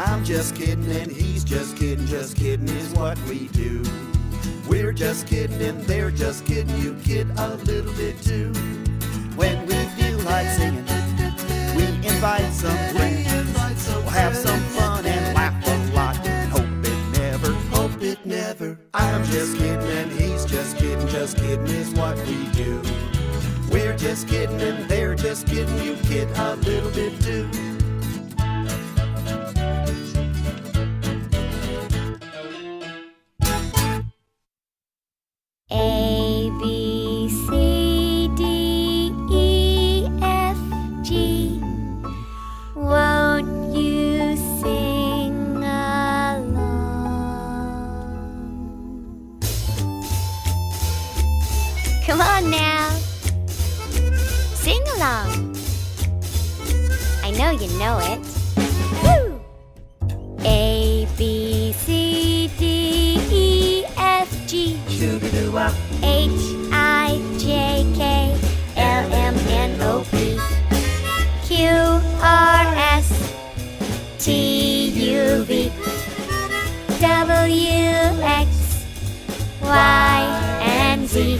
I'm just kidding and he's just kidding is what we do. We're just kidding and they're just kidding, you kid a little bit too. When we feel like singing, we invite some friends. We'll have some fun and laugh a lot. Hope it never. I'm just kidding and he's just kidding is what we do. We're just kidding and they're just kidding, you kid a little bit too. A, B, C, D, E, F, G. Won't you sing along? Come on now. Sing along. I know you know it. Woo! A, B, C, D, E, F, G. H, I, J, K, L, M, N, O, P, Q, R, S, T, U, V, W, X, Y, and Z.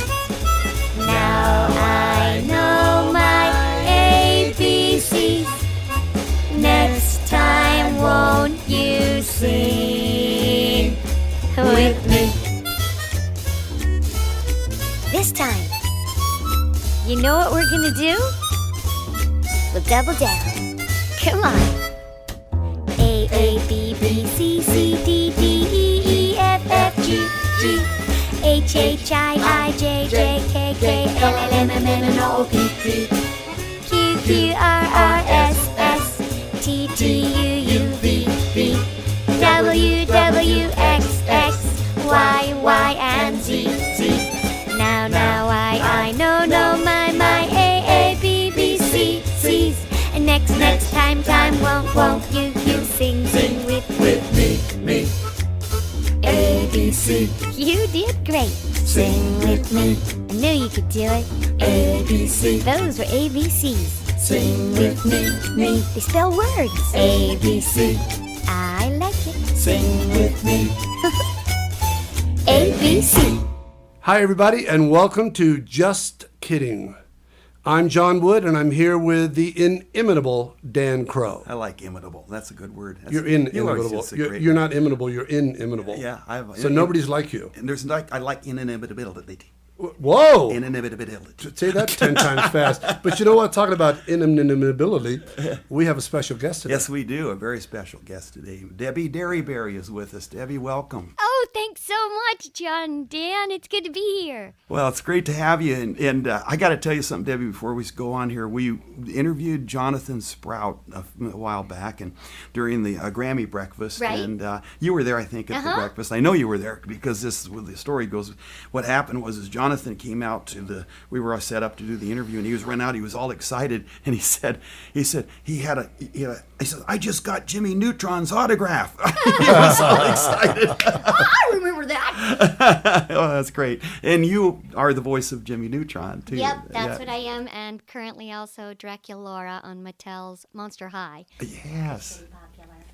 Now I know my ABCs. Next time, won't you sing with me? This time, you know what we're gonna do? We'll double down. Come on. A, B, B, C, C, D, D, E, E, F, F, G, G, H, I, J, K, L, M, N, O, P, Q, R, S, T, U, V, W, X, Y, and Z. Now I know my A, B, B, C's. And next time, won't you sing with me? A, B, C. You did great. Sing with me. I knew you could do it. A, B, C. Those were ABCs. Sing with me. They spell words. A, B, C. I like it. Sing with me. A, B, C. Hi, everybody, and welcome to Just Kidding. I'm John Wood, and I'm here with the inimitable Dan Crow. I like imitable. That's a good word. You're inimitable. You're not imitable. You're inimitable. Yeah, so nobody's like you. And there's I like inimitability. Whoa! Inimitability. Say that 10 times fast. But you know what? Talking about inimitability, we have a special guest today. Yes, we do. A very special guest today. Debi Derryberry is with us. Debbie, welcome. Oh, thanks so much, John and Dan. It's good to be here. Well, it's great to have you. And I got to tell you something, Debbie, before we go on here. We interviewed Jonathan Sprout a while back and during the Grammy breakfast. Right. And you were there, I think, at the breakfast. I know you were there because the story goes, what happened was Jonathan came out we were all set up to do the interview, and he was run out. He was all excited, and he said he said, I just got Jimmy Neutron's autograph. He was all excited. I remember that. Oh, that's great. And you are the voice of Jimmy Neutron, too. Yep, that's what I am, and currently also Draculaura on Mattel's Monster High. Yes.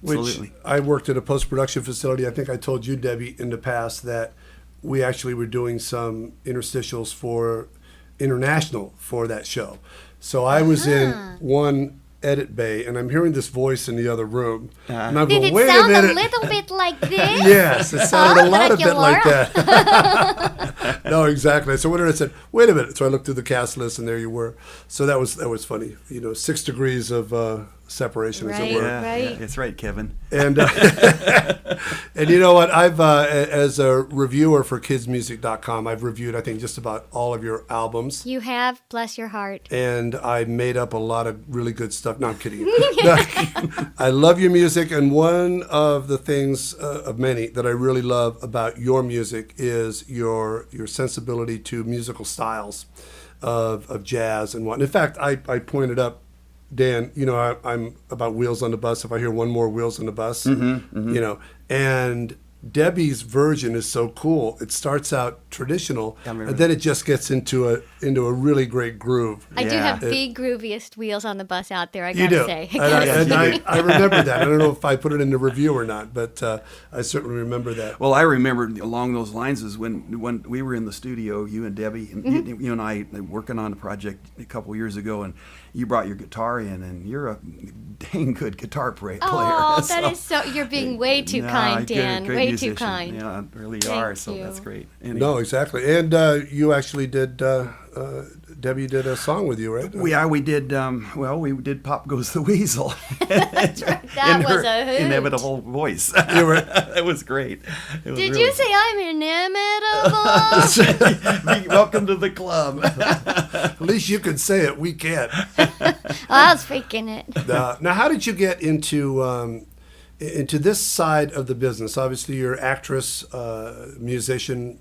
Which Absolutely. I worked at a post-production facility. I think I told you, Debbie, in the past that we actually were doing some interstitials for international for that show. So I was in one edit bay, and I'm hearing this voice in the other room. And I'm Did going, it wait sound a minute. A little bit like this? Yes, it sounded a lot of bit like Draculaura. that. No, exactly. So when I said, wait a minute. So I looked through the cast list, and there you were. So that was funny. 6 degrees of separation, as it were. Yeah, that's right, Kevin. And and you know what? I've as a reviewer for KidzMusic.com, I've reviewed, I think, just about all of your albums. You have, bless your heart. And I made up a lot of really good stuff. No, I'm kidding you. I love your music, and one of the things of many that I really love about your music is your sensibility to musical styles of jazz and what. In fact, I pointed up, Dan, I'm about Wheels on the Bus. If I hear one more Wheels on the Bus, and Debbie's version is so cool. It starts out traditional, I remember and then it just gets into a really great groove. I do Yeah. have the grooviest wheels on the bus out there, I You gotta do. say. And I remember that. I don't know if I put it in the review or not, but I certainly remember that. Well, I remember along those lines is when we were in the studio, you and Debbie, and you and I working on a project a couple years ago, and you brought your guitar in, and you're a dang good guitar player. Oh, that is so. You're being way too kind, Dan. Great way musician. too kind. Yeah, really Thank are. So you. that's great. Anyway. No, exactly. And you actually did, Debbie did a song with you, right? We did. We did "Pop Goes the Weasel." That's right. That in was her a hoot. inimitable voice. You were- It was great. It was Did really you say I'm inimitable? Welcome to the club. At least you can say it. We can't. I was faking it. Now, how did you get into this side of the business? Obviously, you're actress, musician,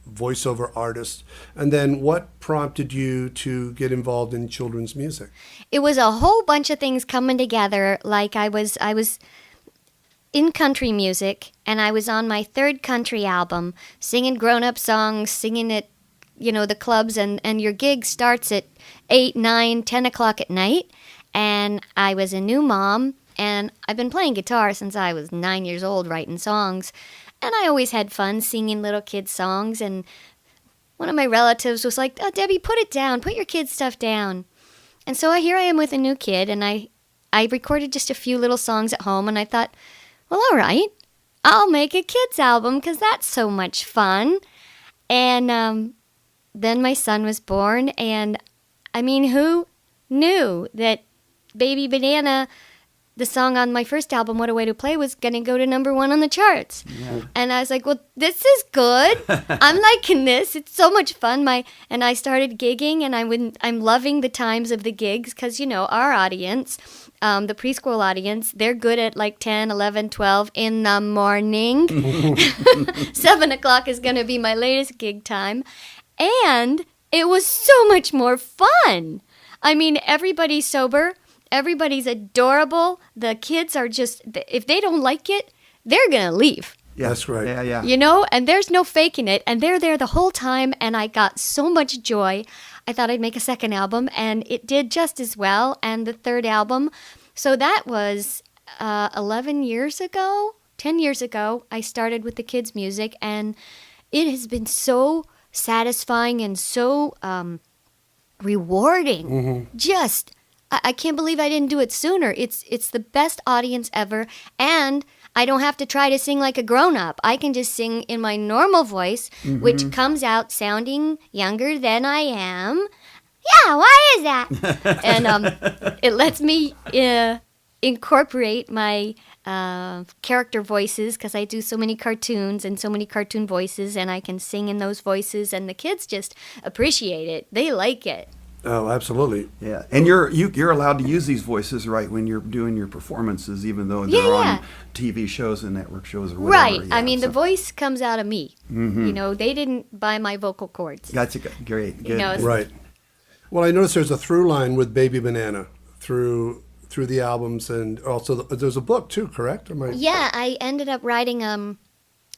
voiceover artist, and then what prompted you to get involved in children's music? It was a whole bunch of things coming together. Like I was in country music, and I was on my third country album, singing grown-up songs, singing at, the clubs, and your gig starts at 8, 9, 10 o'clock at night, and I was a new mom, and I've been playing guitar since I was 9 years old, writing songs, and I always had fun singing little kids' songs, and one of my relatives was like, "Oh, Debbie, put it down, put your kids' stuff down." And so here I am with a new kid, and I recorded just a few little songs at home, and I thought, well, all right, I'll make a kids album because that's so much fun. And then my son was born, and I mean, who knew that Baby Banana, the song on my first album, What a Way to Play, was going to go to #1 on the charts. Yeah. And I was like, well, this is good. I'm liking this. It's so much fun. And I started gigging, and I'm loving the times of the gigs because, our audience, the preschool audience, they're good at like 10, 11, 12 in the morning. 7 o'clock is going to be my latest gig time. And it was so much more fun. I mean, everybody's sober. Everybody's adorable. The kids are just, if they don't like it, they're going to leave. Yeah, that's right. Yeah. And there's no faking it. And they're there the whole time, and I got so much joy. I thought I'd make a second album, and it did just as well, and the third album. So that was 10 years ago, I started with the kids' music, and it has been so satisfying and so rewarding. Mm-hmm. Just, I can't believe I didn't do it sooner. It's the best audience ever, and I don't have to try to sing like a grown-up. I can just sing in my normal voice, which comes out sounding younger than I am. Yeah, why is that? And it lets me incorporate my character voices because I do so many cartoons and so many cartoon voices, and I can sing in those voices, and the kids just appreciate it. They like it. Oh, absolutely. Yeah, and you're allowed to use these voices, right, when you're doing your performances, even though they're Yeah. on TV shows and network shows or whatever. Right. Yeah, I mean, the so- voice comes out of me. They didn't buy my vocal cords. Gotcha. Great. Good. Right. Well, I noticed there's a through line with Baby Banana through the albums, and also there's a book too, correct? Yeah, I ended up writing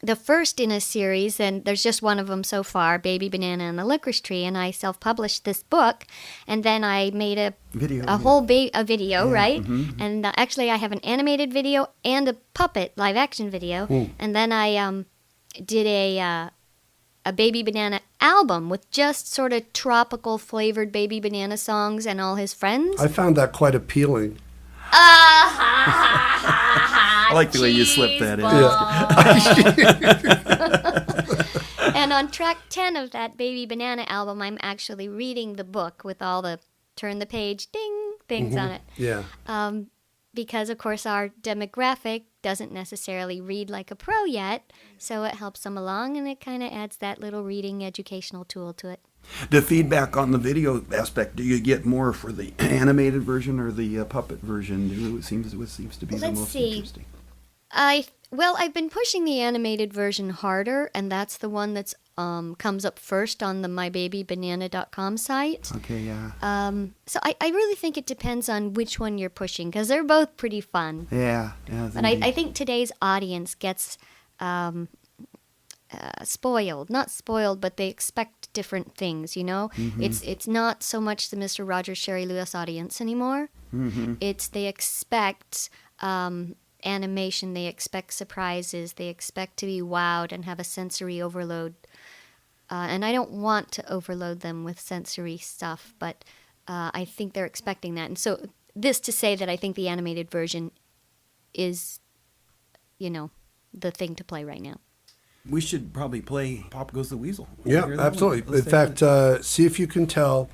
the first in a series, and there's just one of them so far, Baby Banana and the Licorice Tree, and I self-published this book, and then I made a video, right? And actually I have an animated video and a puppet live-action video, and then I did a Baby Banana album with just sort of tropical flavored Baby Banana songs and all his friends. I found that quite appealing. I like the way you slipped that in. And on track 10 of that Baby Banana album, I'm actually reading the book with all the turn the page ding things on it. Yeah. Because, of course, our demographic doesn't necessarily read like a pro yet, so it helps them along, and it kind of adds that little reading educational tool to it. The feedback on the video aspect, do you get more for the animated version or the puppet version? What seems to be the Let's most see. interesting? I've been pushing the animated version harder, and that's the one that's comes up first on the mybabybanana.com site. Okay, yeah. So I really think it depends on which one you're pushing, because they're both pretty fun. Yeah. But I think today's audience gets spoiled. Not spoiled, but they expect different things, you know? It's not so much the Mr. Rogers, Sherry Lewis audience anymore. It's they expect animation, they expect surprises, they expect to be wowed and have a sensory overload. And I don't want to overload them with sensory stuff, but I think they're expecting that. And so this to say that I think the animated version is, you know, the thing to play right now. We should probably play Pop Goes the Weasel. Yeah, Hear that one? absolutely. Let's In take fact, see if you can tell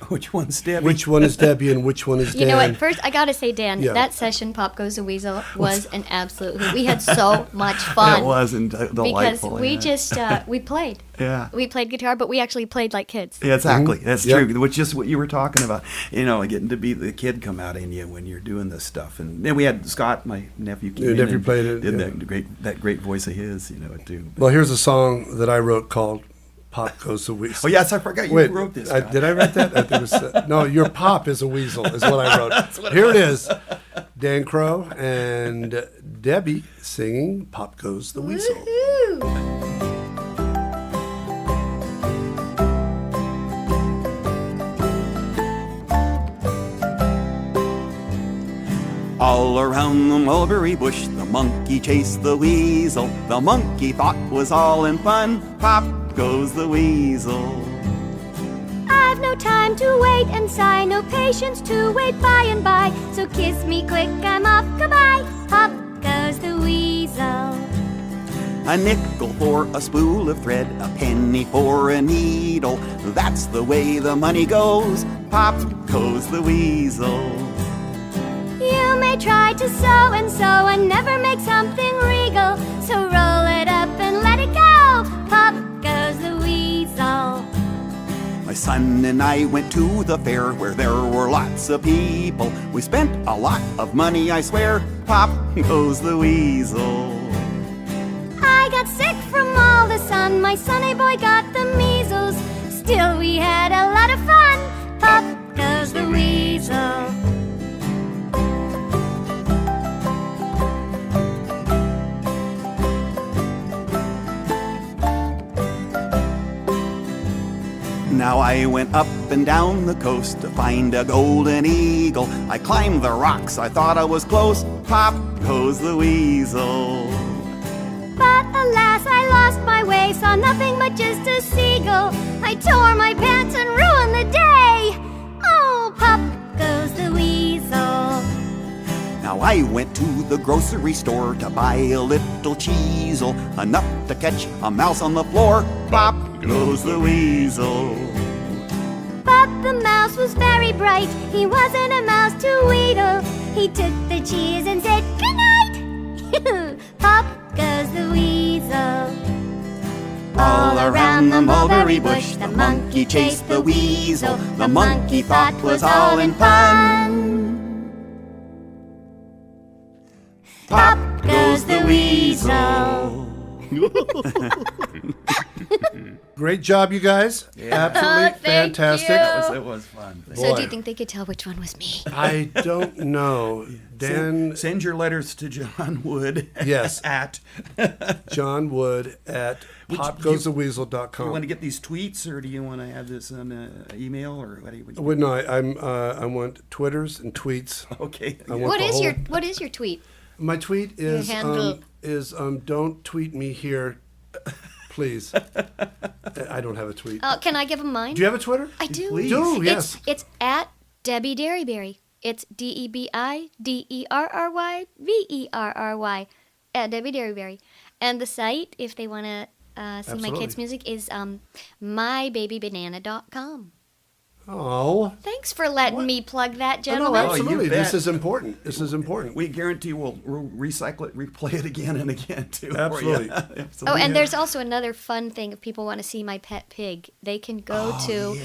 which one's Debbie? which one is Debbie and which one is Dan. You know what? First, I gotta say, Dan, Yeah. that session, Pop Goes the Weasel, was an absolute hoot. We had so much fun. It was delightful. Because we yeah. just, we played. Yeah. We played guitar, but we actually played like kids. Yeah, exactly. That's Yep. true. Which is what you were talking about. You know, getting to be the kid come out in you when you're doing this stuff. And then we had Scott, my nephew, came Your in nephew and played it, did yeah. that great voice of his. You know, too. Well, here's a song that I wrote called Pop Goes the Weasel. Oh yes, I forgot you Wait, wrote this. did I write that? I think it was, no, your pop is a weasel is what I wrote. Here it is. Dan Crow and Debbie singing Pop Goes the Weasel. Woohoo! All around the mulberry bush, the monkey chased the weasel. The monkey thought was all in fun. Pop goes the weasel. I've no time to wait and sigh, no patience to wait by and by. So kiss me quick, I'm off, goodbye. Pop goes the weasel. A nickel for a spool of thread, a penny for a needle. That's the way the money goes. Pop goes the weasel. You may try to sew and never make something regal. So roll it up and let it go. Pop goes the weasel. My son and I went to the fair where there were lots of people. We spent a lot of money, I swear. Pop goes the weasel. I got sick from all the sun. My sonny boy got the measles. Still we had a lot of fun. Pop goes the weasel. Now I went up and down the coast to find a golden eagle. I climbed the rocks, I thought I was close. Pop goes the weasel. But alas, I lost my way, saw nothing but just a seagull. I tore my pants and ruined the day. Oh, pop goes the weasel. Now I went to the grocery store to buy a little cheesel, enough to catch a mouse on the floor. Pop goes the weasel. But the mouse was very bright. He wasn't a mouse to wheedle. He took the cheese and said goodnight. Pop goes the weasel. All around the mulberry bush, the monkey chased the weasel. The monkey thought was all in fun. Pop goes the weasel. Great job, you guys. Absolutely Thank fantastic. you. It was fun. So Boy. do you think they could tell which one was me? I don't know. Dan, Send your letters to John Wood. Yes. At. John Wood at You popgoestheweasel.com. want to get these tweets, or do you want to have this on email, or what do you? Well, no, I want Twitters and tweets. Okay. I want What the is whole- what is your tweet? My tweet is handle. don't tweet me here, please. I don't have a tweet. Can I give them mine? Do you have a Twitter? I do. Please. Do, yes. It's at Debi Derryberry. It's DebiDerryberry at Debi Derryberry. And the site, if they want to see my Absolutely. kids' music, is mybabybanana.com. Oh. Thanks for letting me plug that, No, gentlemen. absolutely. you This bet. is important. This is important. We guarantee we'll recycle it, replay it again and again too. for you. Absolutely. Absolutely. Oh, and there's also another fun thing. If people want to see my pet pig, they can go to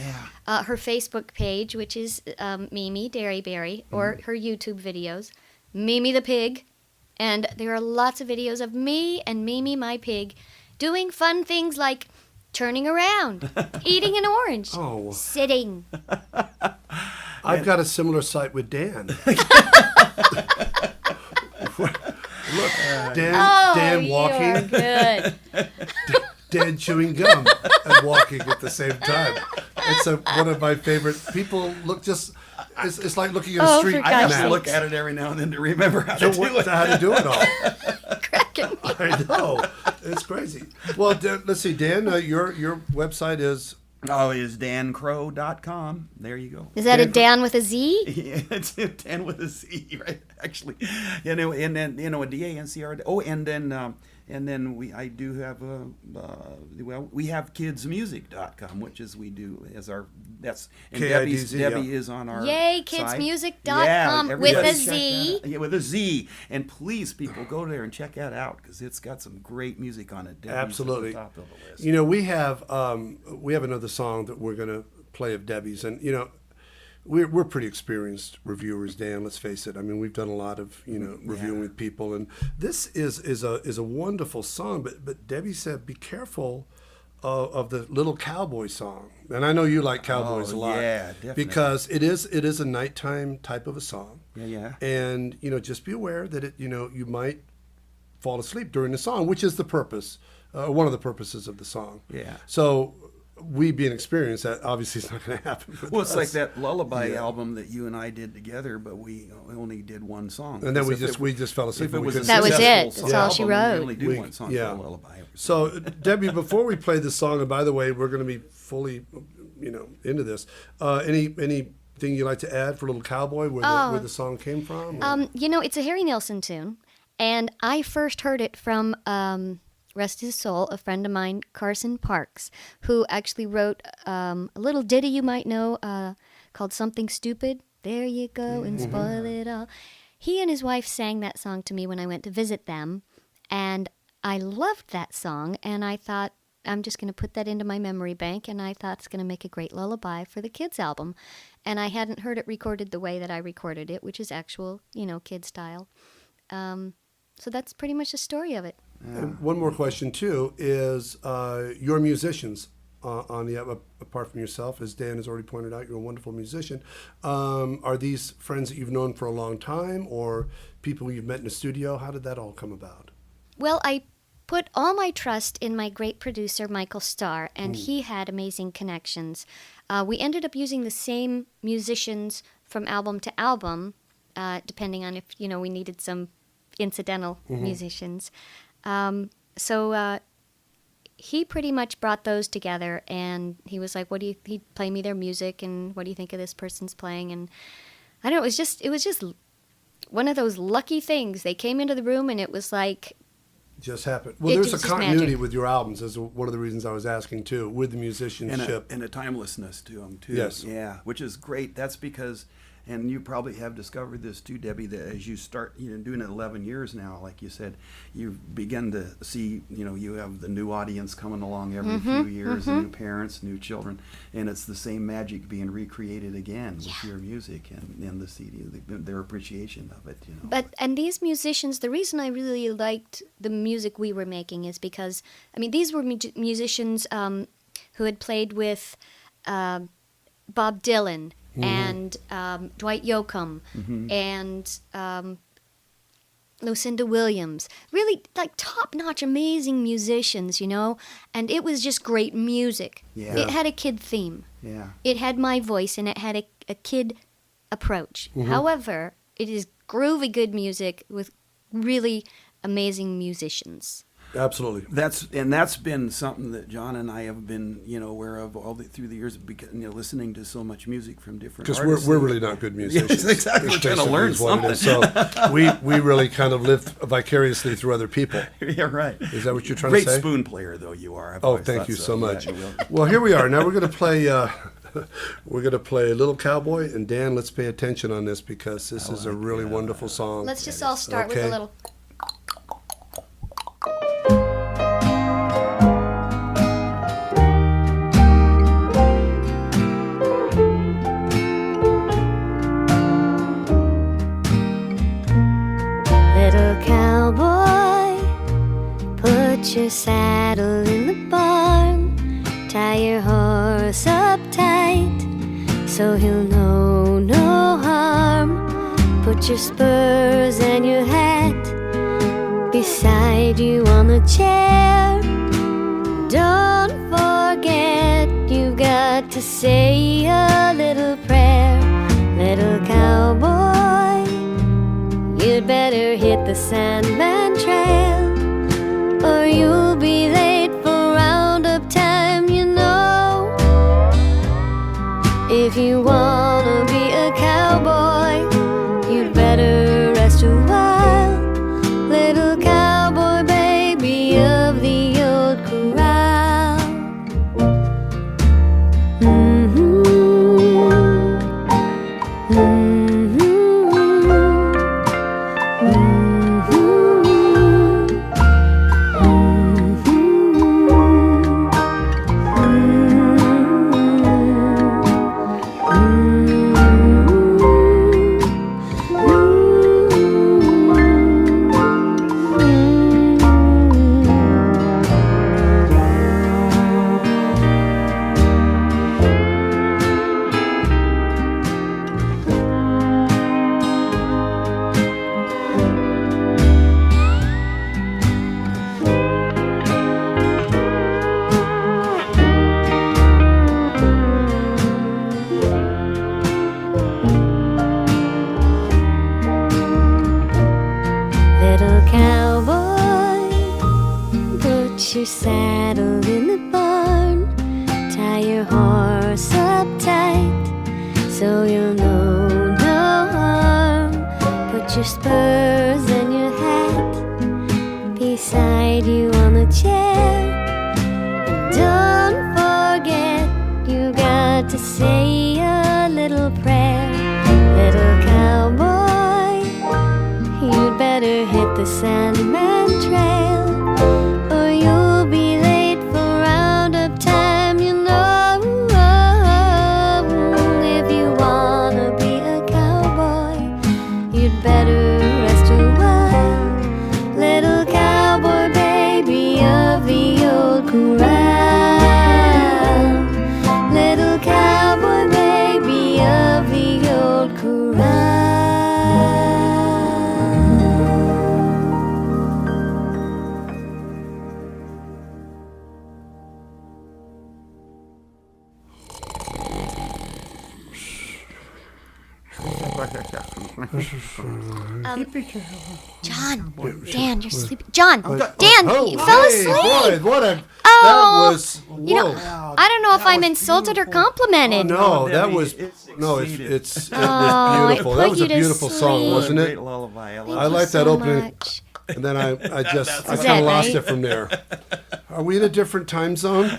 her Facebook page, which is Mimi Derryberry, or her YouTube videos, Mimi the Pig. And there are lots of videos of me and Mimi, my pig, doing fun things like turning around, eating an orange, Oh. sitting. I've got a similar site with Dan. Look, Dan, Oh, Dan you're walking, good. Dan chewing gum and walking at the same time. It's one of my favorite. People look just. It's like looking at a Oh, street for I have Gosh to map. look at it every now and then to remember how to do it. How to do it all. Cracking me. I know. It's crazy. Well, let's see, Dan. Your website is. Oh, is dancrow.com. There you go. Is that a Dan with a Z? Yeah, it's a 10 with a Z, right? Actually, and then a DANCR. Oh, and then I do have we have KidzMusic.com, which is we do as our and KIDZ, Debbie is on our Yay, site. KidzMusic.com Yeah, with a everybody check Z. that out. Yeah, with a Z. And please, people, go there and check that out because it's got some great music on it. Debbie's Absolutely. at the top of the list. You know, we have another song that we're going to play of Debbie's, and you know, we're pretty experienced reviewers, Dan. Let's face it. I mean, we've done a lot of reviewing with people, and this is a wonderful song. But Debbie said, be careful of the little cowboy song, and I know you like cowboys a lot, yeah, definitely. because it is a nighttime type of a song. Yeah. And just be aware that you might fall asleep during the song, which is the purpose, one of the purposes of the song. Yeah. So we being experienced, that obviously is not going to happen. Well, it's like that Lullaby album that you and I did together, but we only did one song. And then Because we just fell asleep. If it and we was a couldn't That was successful it. That's all she album, wrote. We only do one song yeah. for Lullaby. So, Debbie, before we play this song, and by the way, we're going to be fully, into this. Anything you'd like to add for Little Cowboy, where the song came from? It's a Harry Nilsson tune, and I first heard it from, rest his soul, a friend of mine, Carson Parks, who actually wrote a little ditty you might know called Something Stupid. There you go and spoil it all. He and his wife sang that song to me when I went to visit them, and I loved that song, and I thought, I'm just going to put that into my memory bank, and I thought it's going to make a great lullaby for the kids album. And I hadn't heard it recorded the way that I recorded it, which is actual, kid style. So that's pretty much the story of it. And one more question, too, is your musicians, apart from yourself, as Dan has already pointed out, you're a wonderful musician. Are these friends that you've known for a long time, or people you've met in the studio? How did that all come about? Well, I put all my trust in my great producer, Michael Starr, and he had amazing connections. We ended up using the same musicians from album to album, depending on if, we needed some incidental musicians. So he pretty much brought those together, and he was like, he'd play me their music, and what do you think of this person's playing? And I don't know, it was just one of those lucky things. They came into the room, and it was like, Just happened. Well, It's there's a just continuity magic. with your albums. Is one of the reasons I was asking too, with the musicianship. And a timelessness to them too. Yes. Yeah, which is great. That's because, and you probably have discovered this too, Debbie, that as you start, doing it 11 years now, like you said, you begin to see, you have the new audience coming along every few years, new parents, new children, and it's the same magic being recreated again with your music and the CD, their appreciation of it. And these musicians, the reason I really liked the music we were making is because, these were musicians who had played with Bob Dylan and Dwight Yoakam and Lucinda Williams. Really, like, top-notch, amazing musicians, and it was just great music. Yeah. It had a kid theme. Yeah. It had my voice, and it had a kid approach. However, it is groovy good music with really amazing musicians. Absolutely. That's been something that John and I have been, aware of through the years, because, listening to so much music from different Because artists. we're really not good musicians. Yes, exactly. It's We're trying to basically learn is what it is. So we really kind of live vicariously through other people. Yeah, right. Is that what you're trying Great to say? spoon player, though, you are. I've Oh, always thank thought you so much. Yeah, well, Well, here we are. Now we're going to play. We're going to play Little Cowboy, and Dan, let's pay attention on this because this is a really wonderful song. Let's just all start with a Okay. little... Little cowboy, put your saddle in the barn, tie your horse up tight, so he'll know no harm. Put your spurs and your hat beside you on the chair. Don't forget, you've got to say a little prayer. Little cowboy, you'd better hit the Sandman Trail, or you'll be late for roundup time, you know. If you wanna be a cowboy, you'd better rest a while. Little cowboy baby of the old corral. Little cowboy, put your saddle in the barn, tie your horse up tight so you'll know no harm. Put your spurs and your hat beside you on the chair. Don't forget, you got to say a little prayer. Little cowboy, you'd better hit the Sandman Trail, or you'll be late for roundup time, you know. If you wanna be a cowboy, you'd better rest a while. Little cowboy baby of the old corral. Little cowboy baby of the old corral. John, Dan, you're sleeping. John, Dan, you fell Hey, asleep. boy, what a Oh, that was. You know, Whoa. I don't know if I'm insulted or complimented. No, that Debbie, was it no. succeeded. It was Oh, it beautiful. put That was you a to beautiful song, sleep. wasn't Great it? lullaby. Thank I you like that so opening. much. And then I just I Is kind it, of lost right? it from there. Are we in a different time zone?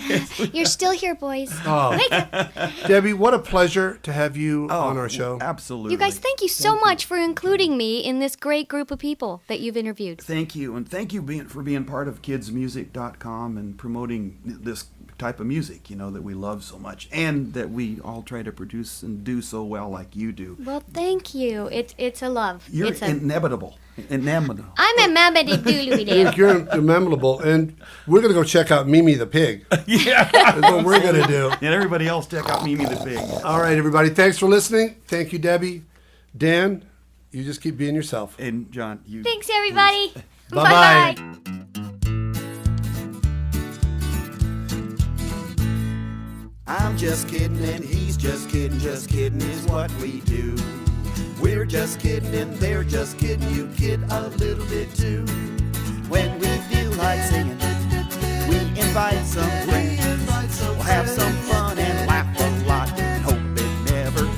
You're still here, boys. Oh, Wake up. Debbie, what a pleasure to have you on our show. Absolutely. You guys, thank you so much for including me in this great group of people that you've interviewed. Thank you, and thank you for being part of KidzMusic.com and promoting this type of music, you know, that we love so much, and that we all try to produce and do so well, like you do. Well, thank you. It's a love. You're It's a. inevitable. Inevitable. I'm a mabadi You're memorable, and we're gonna go check out Mimi the pig. Yeah. That's what we're gonna do. And everybody else check out Mimi the Pig. All right, everybody. Thanks for listening. Thank you, Debbie. Dan, you just keep being yourself. And John, you. Thanks, everybody. Bye-bye. I'm just kidding and he's just kidding is what we do. We're just kidding and they're just kidding, you kid a little bit too. When we feel like singing, we invite some friends. We'll have some fun and laugh a lot.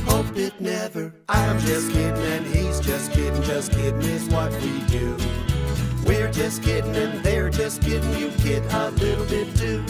Hope it never. I'm just kidding and he's just kidding is what we do. We're just kidding and they're just kidding, you kid a little bit too.